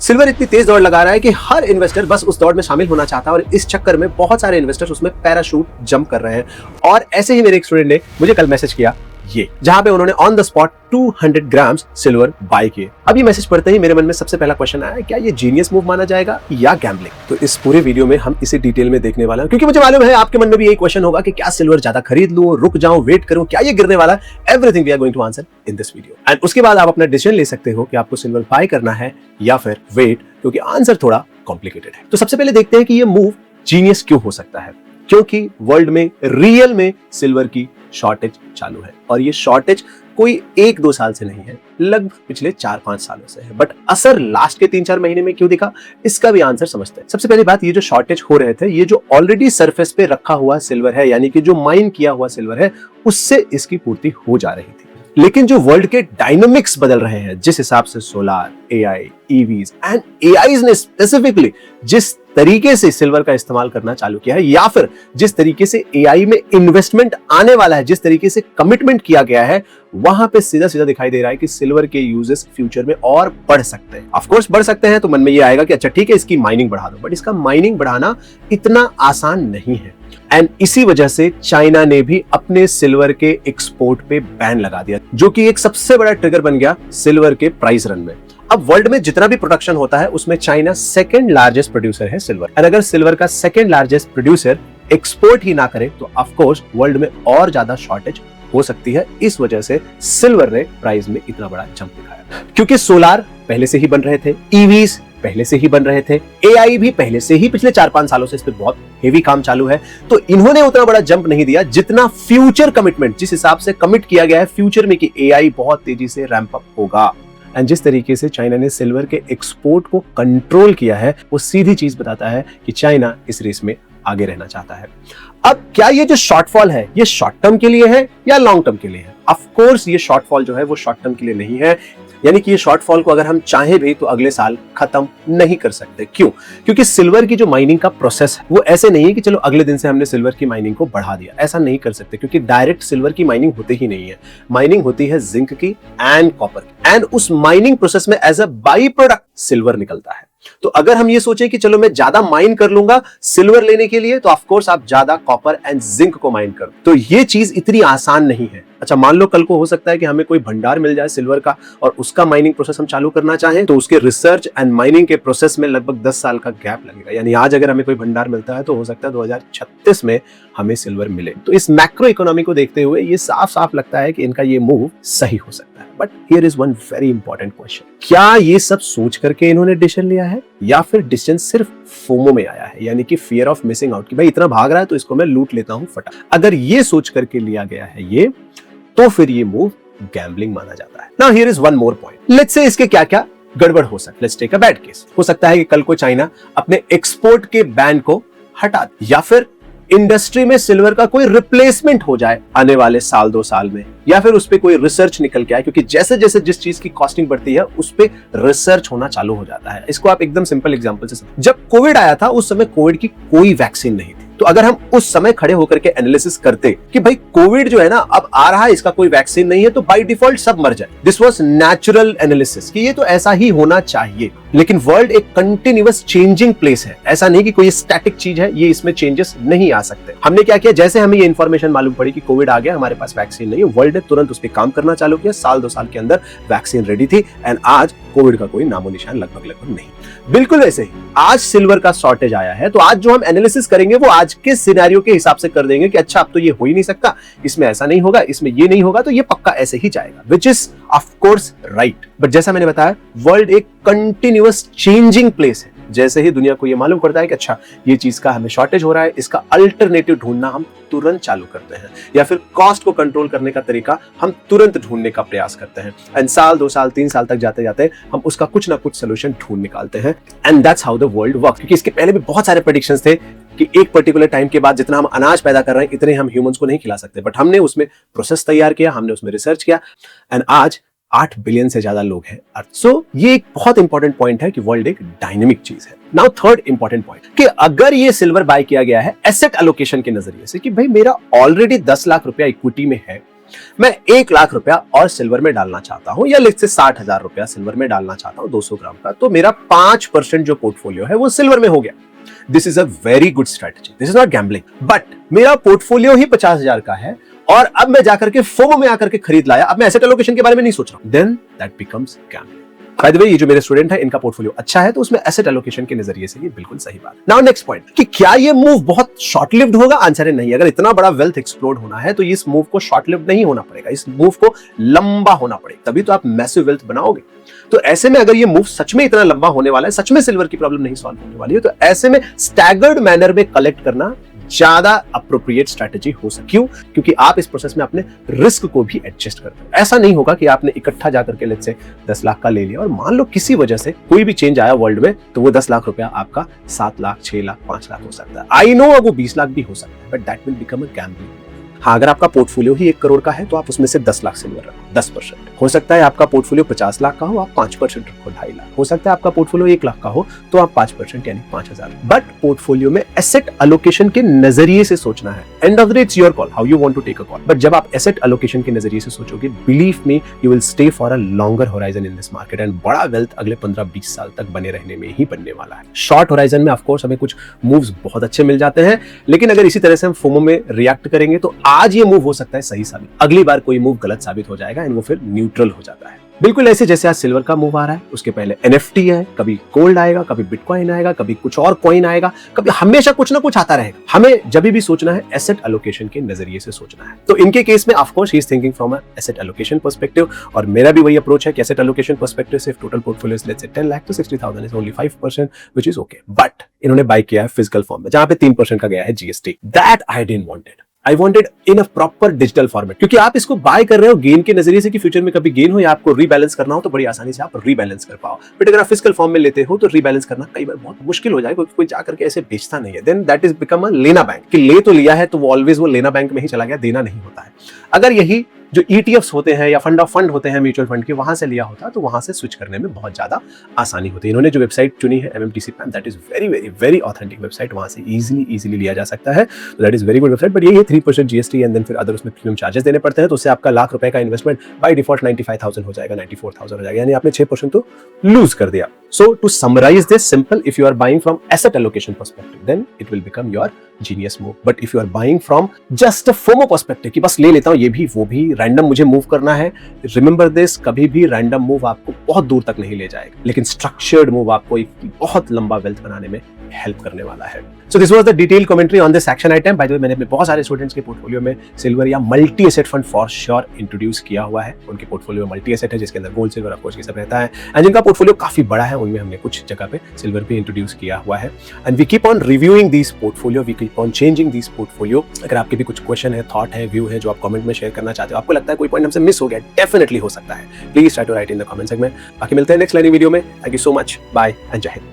Silver इतनी तेज दौड़ लगा रहा है कि हर इन्वेस्टर बस उस दौड़ में शामिल होना चाहता है और इस चक्कर में बहुत सारे इन्वेस्टर्स उसमें पैराशूट जंप कर रहे हैं। और ऐसे ही मेरे एक स्टूडेंट ने मुझे कल मैसेज किया ये, जहां पे उन्होंने on the spot 200 grams silver buy किए। अब ये मैसेज पढ़ते ही मेरे मन में सबसे पहला क्वेश्चन आया, क्या ये जीनियस मूव माना जाएगा या गैम्बलिंग? तो इस पूरे वीडियो में हम इसे डिटेल में देखने वाले हैं, क्योंकि मुझे मालूम है आपके मन में भी यही क्वेश्चन होगा कि क्या सिल्वर ज्यादा खरीद लूं, रुक जाऊं, वेट करूं, क्या ये गिरने वाला है? Everything we are going to answer in this video. And उसके बाद आप अपना डिसीजन ले सकते हो कि आपको सिल्वर बाय करना है या फिर वेट, क्योंकि आंसर थोड़ा कॉम्प्लिकेटेड है। तो सबसे पहले देखते हैं कि ये मूव जीनियस क्यों हो सकता है। क्योंकि वर्ल्ड में रियल में सिल्वर की शॉर्टेज चालू है, और ये शॉर्टेज कोई 1-2 साल से नहीं है, लगभग पिछले 4-5 सालों से है। बट असर लास्ट के 3-4 महीने में क्यों दिखा, इसका भी आंसर समझते हैं। सबसे पहली बात, ये जो शॉर्टेज हो रहे थे, ये जो ऑलरेडी सरफेस पे रखा हुआ सिल्वर है, यानी कि जो माइन किया हुआ सिल्वर है, उससे इसकी पूर्ति हो जा रही थी। लेकिन जो वर्ल्ड के डायनामिक्स बदल रहे हैं, जिस हिसाब से solar, AI, EVs and AIs ने स्पेसिफिकली जिस तरीके से सिल्वर का इस्तेमाल करना चालू किया है, या फिर जिस तरीके से एआई में इन्वेस्टमेंट आने वाला है, जिस तरीके से कमिटमेंट किया गया है, वहां पे सीधा सीधा दिखाई दे रहा है कि सिल्वर के यूजेस फ्यूचर में और बढ़ सकते हैं। ऑफ कोर्स बढ़ सकते हैं, तो मन में ये आएगा कि अच्छा ठीक है, इसकी माइनिंग बढ़ा दो, बट इसका माइनिंग बढ़ाना इतना आसान नहीं है। एंड इसी वजह से चाइना ने भी अपने सिल्वर के एक्सपोर्ट पे बैन लगा दिया, जो कि एक सबसे बड़ा ट्रिगर बन गया सिल्वर के प्राइस रन में। अब वर्ल्ड में जितना भी प्रोडक्शन होता है, उसमें चाइना सेकंड लार्जेस्ट प्रोड्यूसर है सिल्वर। और अगर सिल्वर का सेकंड लार्जेस्ट प्रोड्यूसर एक्सपोर्ट ही ना करे, तो ऑफ कोर्स वर्ल्ड में और ज्यादा शॉर्टेज हो सकती है। इस वजह से सिल्वर ने प्राइस में इतना बड़ा जंप दिखाया, क्योंकि सोलार पहले से ही बन रहे थे, ईवीज पहले से ही बन रहे थे, एआई भी पहले से ही पिछले 4-5 सालों से इस पे बहुत हेवी काम चालू है। तो इन्होंने उतना बड़ा जंप नहीं दिया जितना फ्यूचर कमिटमेंट, जिस हिसाब से कमिट किया गया है फ्यूचर में कि एआई बहुत तेजी से रैंप अप होगा। एंड जिस तरीके से चाइना ने सिल्वर के एक्सपोर्ट को कंट्रोल किया है, वो सीधी चीज बताता है कि चाइना इस रेस में आगे रहना चाहता है। अब क्या ये जो शॉर्टफॉल है, ये शॉर्ट टर्म के लिए है या लॉन्ग टर्म के लिए है? ऑफ कोर्स ये शॉर्टफॉल जो है वो शॉर्ट टर्म के लिए नहीं है। यानी कि ये शॉर्टफॉल को अगर हम चाहे भी तो अगले साल खत्म नहीं कर सकते। क्यों? क्योंकि सिल्वर की जो माइनिंग का प्रोसेस है, वो ऐसे नहीं है कि चलो अगले दिन से हमने सिल्वर की माइनिंग को बढ़ा दिया। ऐसा नहीं कर सकते, क्योंकि डायरेक्ट सिल्वर की माइनिंग होती ही नहीं है। माइनिंग होती है जिंक की एंड कॉपर की, एंड उस माइनिंग प्रोसेस में as a by product silver निकलता है। तो अगर हम ये सोचें कि चलो मैं ज्यादा माइन कर लूंगा सिल्वर लेने के लिए, तो ऑफ कोर्स आप ज्यादा कॉपर एंड जिंक को माइन करो। तो ये चीज इतनी आसान नहीं है। अच्छा, मान लो कल को हो सकता है कि हमें कोई भंडार मिल जाए सिल्वर का, और उसका माइनिंग प्रोसेस हम चालू करना चाहें, तो उसके रिसर्च एंड माइनिंग के प्रोसेस में लगभग 10 साल का गैप लगेगा। यानी आज अगर हमें कोई भंडार मिलता है, तो हो सकता है 2036 में हमें सिल्वर मिले। तो इस मैक्रो इकोनॉमी को देखते हुए ये साफ साफ लगता है कि इनका ये मूव सही हो सकता है। But here is one very important question, क्या ये सब सोच करके इन्होंने डिसीजन लिया है, या फिर डिसीजन सिर्फ फोमो में आया है, यानी कि फियर ऑफ मिसिंग आउट, कि भाई इतना भाग रहा है तो इसको मैं लूट लेता हूं फटा। अगर ये सोच करके लिया गया है ये, तो फिर ये मूव गैम्बलिंग माना जाता है। Now here is one more point, let's say इसके क्या क्या गड़बड़ हो सकता है। Let's take a bad case. हो सकता है कि कल को चाइना अपने एक्सपोर्ट के बैन को हटा दे, या फिर इंडस्ट्री में सिल्वर का कोई रिप्लेसमेंट हो जाए आने वाले 1-2 साल में, या फिर उस पे कोई रिसर्च निकल के आए, क्योंकि जैसे जैसे जिस चीज की कॉस्टिंग बढ़ती है उस पे रिसर्च होना चालू हो जाता है। इसको आप एकदम सिंपल एग्जांपल से समझो। जब कोविड आया था, उस समय कोविड की कोई वैक्सीन नहीं थी। तो अगर हम उस समय खड़े होकर के एनालिसिस करते कि भाई कोविड जो है ना अब आ रहा है, इसका कोई वैक्सीन नहीं है, तो बाय डिफॉल्ट सब मर जाए। दिस वाज नेचुरल एनालिसिस कि ये तो ऐसा ही होना चाहिए। लेकिन वर्ल्ड एक कंटिन्यूअस चेंजिंग प्लेस है, ऐसा नहीं कि कोई स्टैटिक चीज है, ये इसमें चेंजेस नहीं आ सकते। हमने क्या किया, जैसे हमें ये इंफॉर्मेशन मालूम पड़ी कि कोविड आ गया, हमारे पास वैक्सीन नहीं है, वर्ल्ड ने तुरंत उस पर काम करना चालू किया। 1-2 साल के अंदर वैक्सीन रेडी थी, एंड आज कोविड का कोई नामो निशान लगभग नहीं। बिल्कुल वैसे ही आज सिल्वर का शॉर्टेज आया है, तो आज जो हम एनालिसिस करेंगे वो आज के सिनेरियो के हिसाब से कर देंगे कि अच्छा अब तो ये हो ही नहीं सकता, इसमें ऐसा नहीं होगा, इसमें ये नहीं होगा, तो ये पक्का ऐसे ही जाएगा, which is of course right. But जैसा मैंने बताया, वर्ल्ड एक कंटिन्यूअस चेंजिंग प्लेस है। जैसे ही दुनिया को ये मालूम पड़ता है कि अच्छा ये चीज का हमें शॉर्टेज हो रहा है, इसका अल्टरनेटिव ढूंढना हम तुरंत चालू करते हैं, या फिर कॉस्ट को कंट्रोल करने का तरीका हम तुरंत ढूंढने का प्रयास करते हैं। एंड 1-2 साल 3 साल तक जाते जाते हम उसका कुछ ना कुछ सोल्यूशन ढूंढ निकालते हैं। And that's how the world works. क्योंकि इसके पहले भी बहुत सारे प्रेडिक्शंस थे कि एक पर्टिकुलर टाइम के बाद जितना हम अनाज पैदा कर रहे हैं, इतने हम ह्यूमंस को नहीं खिला सकते। बट हमने उसमें प्रोसेस तैयार किया, हमने उसमें रिसर्च किया, एंड आज 8 बिलियन से ज्यादा लोग हैं अर्थ। सो ये एक बहुत इंपॉर्टेंट पॉइंट है कि वर्ल्ड एक डायनेमिक चीज है। नाउ थर्ड इंपॉर्टेंट पॉइंट, कि अगर ये सिल्वर बाय किया गया है एसेट एलोकेशन के नजरिए से, कि भाई मेरा ऑलरेडी 10 लाख रुपया इक्विटी में है, मैं 1 लाख रुपया और सिल्वर में डालना चाहता हूं, या लेट्स से 60,000 रुपया सिल्वर में डालना चाहता हूं 200 ग्राम का, तो मेरा 5% जो पोर्टफोलियो है वो सिल्वर में हो गया। This is a very good strategy, this is not gambling. But मेरा पोर्टफोलियो ही 50,000 का है और अब मैं जाकर के फोमो में आकर के खरीद लाया, अब मैं एसेट एलोकेशन के बारे में नहीं सोच रहा हूं, then that becomes gambling. By the way, ये जो मेरे स्टूडेंट है इनका पोर्टफोलियो अच्छा है, तो उसमें एसेट एलोकेशन के नजरिए से ये बिल्कुल सही बात। नाउ नेक्स्ट पॉइंट, कि क्या ये मूव बहुत शॉर्ट लिव्ड होगा? आंसर है नहीं। अगर इतना बड़ा वेल्थ एक्सप्लोड होना है तो इस मूव को शॉर्ट लिव्ड नहीं होना पड़ेगा, इस मूव को लंबा होना पड़ेगा, तभी तो आप मैसिव वेल्थ बनाओगे। तो ऐसे में अगर ये मूव सच में इतना लंबा होने वाला है, सच में सिल्वर की प्रॉब्लम नहीं सॉल्व होने वाली है, तो ऐसे में स्टैगर्ड मैनर में कलेक्ट करना ज्यादा अप्रोप्रिएट स्ट्रैटेजी हो सकती। क्यों? क्योंकि आप इस प्रोसेस में अपने रिस्क को भी एडजस्ट करते हो। ऐसा नहीं होगा कि आपने इकट्ठा जाकर के लेट्स से 10 लाख का ले लिया और मान लो किसी वजह से कोई भी चेंज आया वर्ल्ड में, तो वो 10 लाख रुपया आपका 7 लाख, 6 लाख, 5 लाख हो सकता है। आई नो वो 20 लाख भी हो सकता है, but that will become a gambling. हाँ, अगर आपका पोर्टफोलियो ही 1 करोड़ का है तो आप उसमें से 10 लाख सिल्वर रखो, 10%। हो सकता है आपका पोर्टफोलियो 50 लाख का हो, आप 5% रखो, 2.5 लाख। हो सकता है आपका पोर्टफोलियो 1 लाख का हो तो आप 5% यानी 5,000। बट पोर्टफोलियो में एसेट एलोकेशन के नजरिए से सोचना है। End of the day it's your call, how you want to take a call. But जब आप एसेट एलोकेशन के नजरिए से सोचोगे, believe me, you will stay for a longer horizon in this market, and बड़ा वेल्थ अगले 15-20 साल तक बने रहने में ही बनने वाला है। शॉर्ट होराइजन में ऑफ कोर्स हमें कुछ मूव्स बहुत अच्छे मिल जाते हैं, लेकिन अगर इसी तरह से हम फोमो में रिएक्ट करेंगे तो आज ये मूव हो सकता है सही साबित, अगली बार कोई मूव गलत साबित हो जाएगा एंड वो फिर न्यूट्रल हो जाता है। बिल्कुल ऐसे जैसे आज सिल्वर का मूव आ रहा है, उसके पहले एनएफटी है, कभी गोल्ड आएगा, कभी बिटकॉइन आएगा, कभी कुछ और कॉइन आएगा, कभी हमेशा कुछ ना कुछ आता रहेगा। हमें जब भी सोचना है एसेट एलोकेशन के नजरिए से सोचना है। तो इनके केस में of course he is thinking from a asset allocation perspective, और मेरा भी वही अप्रोच है कि एसेट एलोकेशन पर्सपेक्टिव से total portfolio is let's say 10 lakh तो 60,000 is only 5%, which is okay. But इन्होंने बाय किया है फिजिकल फॉर्म में, जहां पे 3% का गया है GST. That I didn't wanted, I wanted in a proper digital format, क्योंकि आप इसको बाय कर रहे हो गेन के नजरिए से कि फ्यूचर में कभी गेन हो या आपको रीबैलेंस करना हो तो बड़ी आसानी से आप रीबैलेंस कर पाओ। बट अगर आप फिजिकल फॉर्म में लेते हो तो रीबैलेंस करना कई बार बहुत मुश्किल हो जाएगा, कोई जाकर के ऐसे बेचता नहीं है। Then that is become a लेना बैंक, कि ले तो लिया है तो वो ऑलवेज वो लेना बैंक में ही चला गया, देना नहीं होता है। अगर यही जो ETFs होते हैं या फंड ऑफ फंड होते हैं म्यूचुअल फंड के, वहां से लिया होता तो वहां से स्विच करने में बहुत ज्यादा आसानी होती है। इन्होंने जो वेबसाइट चुनी है MMTC पैम, that is very very very authentic website, वहां से इजीली लिया जा सकता है, तो that is very good website. But ये 3% GST एंड देन फिर अदर उसमें प्रीमियम चार्जेस देने पड़ते हैं, तो उससे आपका लाख रुपए का इन्वेस्टमेंट बाय डिफॉल्ट 95,000 हो जाएगा, 94,000 हो जाएगा, यानी आपने 6% तो लूज कर दिया। So to summarize this simple, if you are buying from asset allocation perspective, then it will become your genius move. But if you are buying from just a FOMO perspective, कि बस ले लेता हूँ ये भी वो भी, रैंडम मुझे मूव करना है, remember this, कभी भी रैंडम मूव आपको बहुत दूर तक नहीं ले जाएगा, लेकिन स्ट्रक्चर्ड मूव आपको एक बहुत लंबा वेल्थ बनाने में हेल्प करने वाला है। So this was the detailed commentary on this action item. By the way, मैंने अपने बहुत सारे स्टूडेंट्स के पोर्टफोलियो में सिल्वर या multi asset fund for sure introduce किया हुआ है। उनके पोर्टफोलियो में मल्टी एसेट है जिसके अंदर गोल्ड सिल्वर ऑफ कोर्स ये सब रहता है, एंड जिनका पोर्टफोलियो काफी बड़ा है उनमें हमने कुछ जगह पे सिल्वर भी इंट्रोड्यूस किया हुआ है। And we keep on reviewing this portfolio, we keep on changing this portfolio. अगर आपके भी कुछ क्वेश्चन है, थॉट है, व्यू है जो आप कमेंट में शेयर करना चाहते हो, आपको लगता है कोई पॉइंट हमसे मिस हो गया, डेफिनेटली हो सकता है, please try to write in the comment segment. बाकी मिलते हैं नेक्स्ट लर्निंग वीडियो में। Thank you so much, bye and जय हिंद।